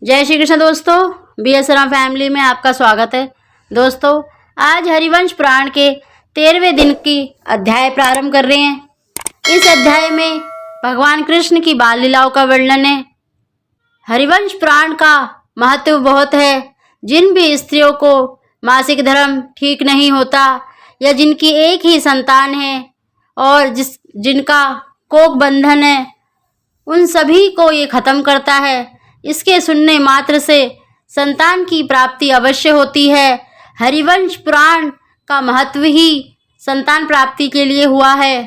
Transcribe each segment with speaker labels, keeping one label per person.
Speaker 1: जय श्री कृष्ण दोस्तों, BS Ram family में आपका स्वागत है। दोस्तों, आज हरिवंश पुराण के 13वें दिन की अध्याय प्रारंभ कर रहे हैं। इस अध्याय में भगवान कृष्ण की बाल लीलाओं का वर्णन है। हरिवंश पुराण का महत्व बहुत है। जिन भी स्त्रियों को मासिक धर्म ठीक नहीं होता या जिनकी एक ही संतान है और जिनका कोख बंधन है, उन सभी को ये खत्म करता है। इसके सुनने मात्र से संतान की प्राप्ति अवश्य होती है। हरिवंश पुराण का महत्व ही संतान प्राप्ति के लिए हुआ है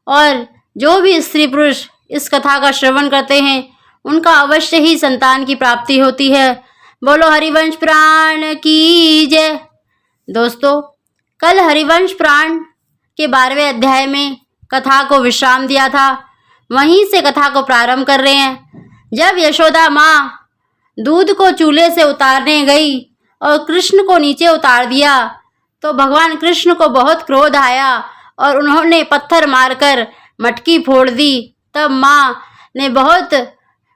Speaker 1: और जो भी स्त्री पुरुष इस कथा का श्रवण करते हैं उनका अवश्य ही संतान की प्राप्ति होती है। बोलो हरिवंश पुराण की जय। दोस्तों, कल हरिवंश पुराण के 12वें अध्याय में कथा को विश्राम दिया था, वहीं से कथा को प्रारंभ कर रहे हैं। जब यशोदा माँ दूध को चूल्हे से उतारने गई और कृष्ण को नीचे उतार दिया तो भगवान कृष्ण को बहुत क्रोध आया और उन्होंने पत्थर मारकर मटकी फोड़ दी। तब माँ ने बहुत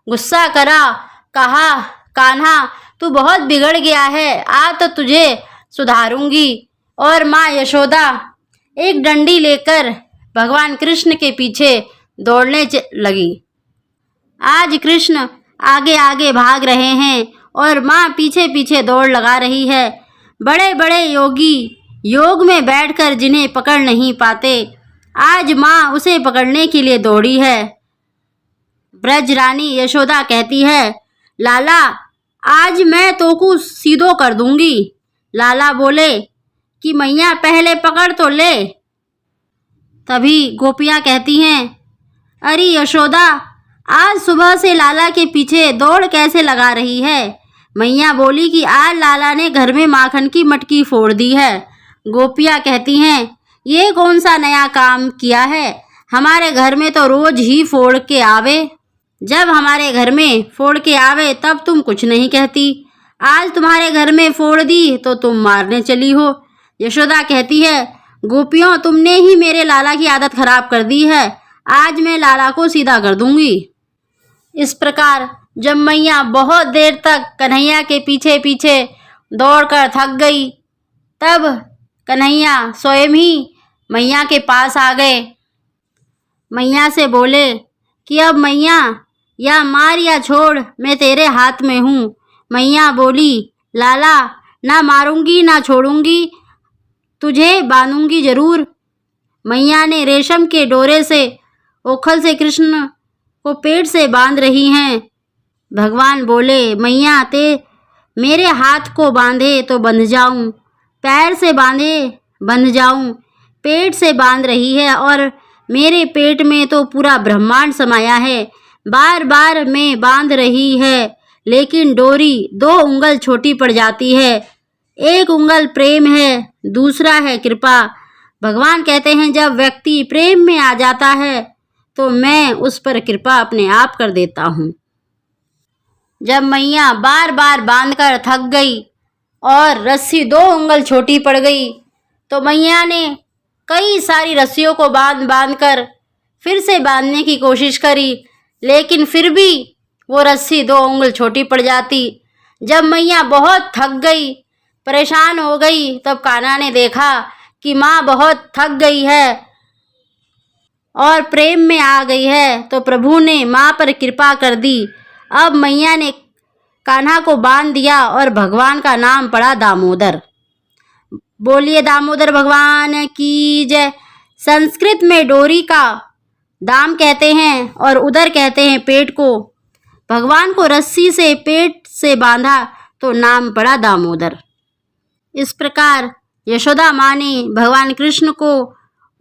Speaker 1: गुस्सा करा, कहा, कान्हा तू बहुत बिगड़ गया है, आ तो तुझे सुधारूंगी। और माँ यशोदा एक डंडी लेकर भगवान कृष्ण के पीछे दौड़ने लगी। आज कृष्ण आगे आगे भाग रहे हैं और माँ पीछे पीछे दौड़ लगा रही है। बड़े बड़े योगी योग में बैठकर जिन्हें पकड़ नहीं पाते, आज माँ उसे पकड़ने के लिए दौड़ी है। ब्रज रानी यशोदा कहती है, लाला आज मैं तोकू सीधो कर दूंगी। लाला बोले कि मैया पहले पकड़ तो ले। तभी गोपियाँ कहती हैं, अरे यशोदा आज सुबह से लाला के पीछे दौड़ कैसे लगा रही है। मैया बोली कि आज लाला ने घर में माखन की मटकी फोड़ दी है। गोपियाँ कहती हैं, ये कौन सा नया काम किया है, हमारे घर में तो रोज ही फोड़ के आवे। जब हमारे घर में फोड़ के आवे तब तुम कुछ नहीं कहती, आज तुम्हारे घर में फोड़ दी तो तुम मारने चली हो। यशोदा कहती है, गोपियों तुमने ही मेरे लाला की आदत खराब कर दी है, आज मैं लाला को सीधा कर दूंगी। इस प्रकार जब मैया बहुत देर तक कन्हैया के पीछे पीछे दौड़कर थक गई, तब कन्हैया स्वयं ही मैया के पास आ गए। मैया से बोले कि अब मैया या मार या छोड़, मैं तेरे हाथ में हूँ। मैया बोली, लाला ना मारूंगी ना छोड़ूंगी, तुझे बांधूंगी जरूर। मैया ने रेशम के डोरे से ओखल से कृष्ण को पेट से बांध रही हैं। भगवान बोले, मैया ते मेरे हाथ को बांधे तो बंध जाऊं, पैर से बांधे बंध जाऊं, पेट से बांध रही है और मेरे पेट में तो पूरा ब्रह्मांड समाया है। बार बार मैं बांध रही है लेकिन डोरी 2 उंगल छोटी पड़ जाती है। एक उंगल प्रेम है, दूसरा है कृपा। भगवान कहते हैं, जब व्यक्ति प्रेम में आ जाता है तो मैं उस पर कृपा अपने आप कर देता हूँ। जब मैया बार बार बांधकर थक गई और रस्सी 2 उंगल छोटी पड़ गई तो मैया ने कई सारी रस्सियों को बांध कर फिर से बांधने की कोशिश करी, लेकिन फिर भी वो रस्सी 2 उंगल छोटी पड़ जाती। जब मैया बहुत थक गई, परेशान हो गई, तब कान्हा ने देखा कि माँ बहुत थक गई है और प्रेम में आ गई है, तो प्रभु ने माँ पर कृपा कर दी। अब मैया ने कान्हा को बांध दिया और भगवान का नाम पड़ा दामोदर। बोलिए दामोदर भगवान की जय। संस्कृत में डोरी का दाम कहते हैं और उदर कहते हैं पेट को। भगवान को रस्सी से पेट से बांधा तो नाम पड़ा दामोदर। इस प्रकार यशोदा माँ ने भगवान कृष्ण को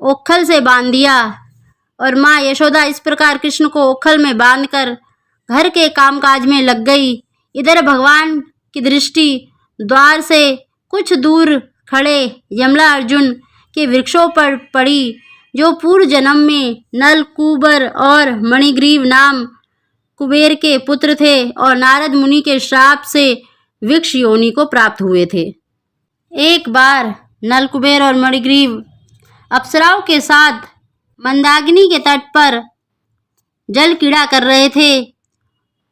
Speaker 1: ओखल से बांध दिया और माँ यशोदा इस प्रकार कृष्ण को ओखल में बांधकर घर के कामकाज में लग गई। इधर भगवान की दृष्टि द्वार से कुछ दूर खड़े यमला अर्जुन के वृक्षों पर पड़ी, जो पूर्व जन्म में नल कुबर और मणिग्रीव नाम कुबेर के पुत्र थे और नारद मुनि के श्राप से वृक्ष योनि को प्राप्त हुए थे। एक बार नल कुबेर और मणिग्रीव अप्सराओं के साथ मंदाकिनी के तट पर जल क्रीड़ा कर रहे थे।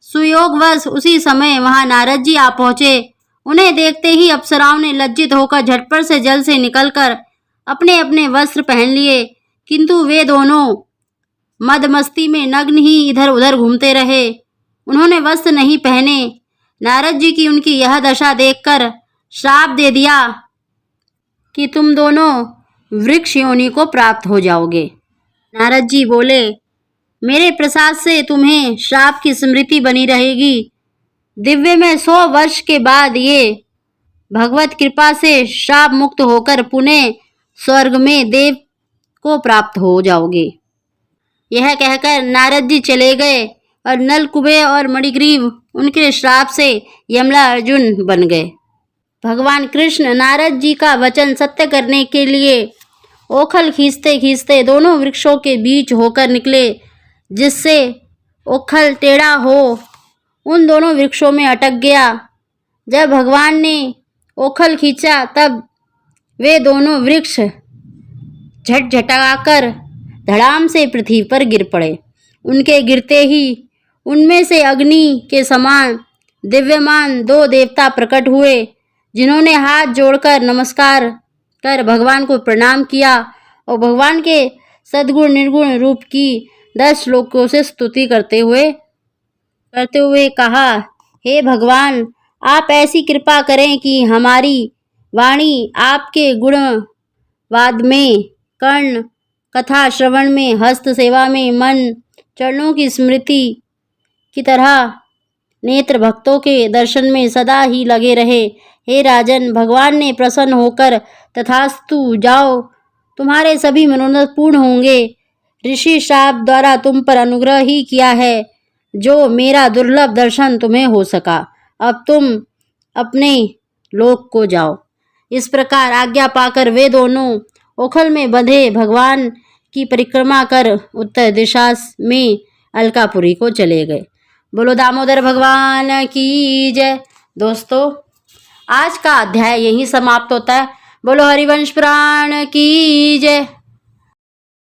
Speaker 1: सुयोगवश उसी समय वहां नारद जी आ पहुंचे। उन्हें देखते ही अप्सराओं ने लज्जित होकर झटपट से जल से निकलकर अपने अपने वस्त्र पहन लिए, किंतु वे दोनों मदमस्ती में नग्न ही इधर उधर घूमते रहे। उन्होंने वस्त्र नहीं पहने। नारद जी की उनकी यह दशा देखकर श्राप दे दिया कि तुम दोनों वृक्ष योनि को प्राप्त हो जाओगे। नारद जी बोले, मेरे प्रसाद से तुम्हें श्राप की स्मृति बनी रहेगी। दिव्य में 100 वर्ष के बाद ये भगवत कृपा से श्राप मुक्त होकर पुनः स्वर्ग में देव को प्राप्त हो जाओगे। यह कहकर नारद जी चले गए और नलकुबे और मणिग्रीव उनके श्राप से यमला अर्जुन बन गए। भगवान कृष्ण नारद जी का वचन सत्य करने के लिए ओखल खींचते खींचते दोनों वृक्षों के बीच होकर निकले, जिससे ओखल टेढ़ा हो उन दोनों वृक्षों में अटक गया। जब भगवान ने ओखल खींचा तब वे दोनों वृक्ष झटझटाकर धड़ाम से पृथ्वी पर गिर पड़े। उनके गिरते ही उनमें से अग्नि के समान दिव्यमान 2 देवता प्रकट हुए, जिन्होंने हाथ जोड़कर नमस्कार कर भगवान को प्रणाम किया और भगवान के सद्गुण निर्गुण रूप की 10 श्लोकों से स्तुति करते हुए कहा, हे भगवान, आप ऐसी कृपा करें कि हमारी वाणी आपके गुणवाद में, कर्ण कथा श्रवण में, हस्त सेवा में, मन चरणों की स्मृति की तरह नेत्र भक्तों के दर्शन में सदा ही लगे रहे। हे राजन, भगवान ने प्रसन्न होकर तथास्तु जाओ, तुम्हारे सभी मनोरथ पूर्ण होंगे। ऋषि श्राप द्वारा तुम पर अनुग्रह ही किया है, जो मेरा दुर्लभ दर्शन तुम्हें हो सका। अब तुम अपने लोक को जाओ। इस प्रकार आज्ञा पाकर वे दोनों ओखल में बंधे भगवान की परिक्रमा कर उत्तर दिशा में अलकापुरी को चले गए। बोलो दामोदर भगवान की जय। दोस्तों, आज का अध्याय यहीं समाप्त होता है। बोलो हरिवंश पुराण की जय।